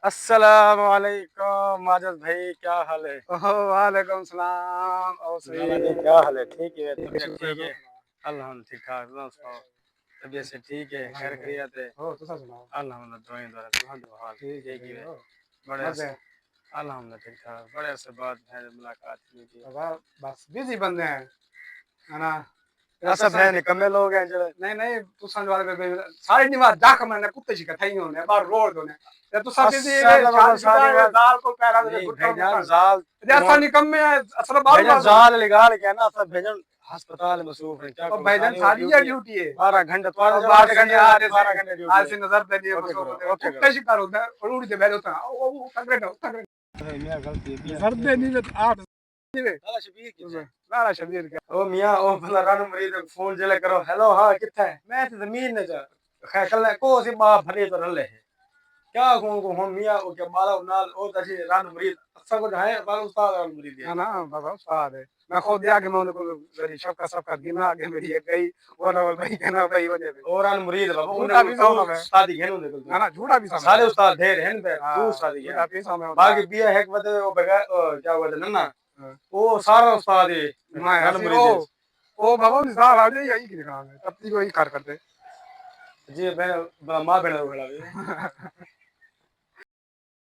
السلام علیکم ماجد بھائی، کیا حال ہے؟ وعلیکم السلام اور جی کیا حال ہے؟ ٹھیک ہے، طبیعت ٹھیک ہے؟ الحمد ٹھیک ٹھاک، طبیعت سے ٹھیک ہے، خیر خیریت ہے؟ الحمد دعائیں حال ٹھیک ہے، بڑے الحمد ٹھیک ٹھاک، بڑے عرصے بعد ملاقات ہوئی تھی۔ بس بزی بندے ہیں نا، سب ہے نکمے لوگ ہیں جو نہیں تساں والے ساری نماز ڈاک میں کتے شکا تھئی ہونے بار روڈ ہونے تے تساں بزی دال کو پیرا دے بھیجن زال جیسا نکمے اصل بھیجن زال لگال کے نا سب بھیجن ہسپتال مصروف ہیں، کیا او بھیجن ساری ڈیوٹی ہے 12 گھنٹے 12 گھنٹے آ رہے 12 گھنٹے ڈیوٹی آج سے نظر دے دیے کتے شکا ہوتا ہے اڑ کے بیٹھا او تگڑے میاں غلطی نظر دے نہیں آپ لالا شبیر کیا او میاں او بھلا رن مرید فون جلے کرو ہیلو ہاں کتھے میں تے زمین نے جا کل کو سی با بھری تو رلے کیا کو ہم میاں او کے مالا نال او تسی رن مرید اسا کو ہے با استاد رن مرید ہے نا بابا استاد ہے میں خود دیا کہ میں ان کو میری شفقت سفقت گنا کے میری ایک گئی وہ نہ بھائی کہنا بھائی وجہ اور رن مرید بابا جھوٹا بھی سو میں استاد ہی گھنو دے نا جھوٹا بھی سو سارے استاد دے رہے ہیں دو استاد ہی جھوٹا بھی سو میں باقی بیا ہے کہ او بغیر کیا ہوا ننا او سارا استاد ہے رن مرید او بابا مثال آ جائے یہی کی کام ہے تب تک وہی کار کرتے جی میں ماں بہن ہو گیا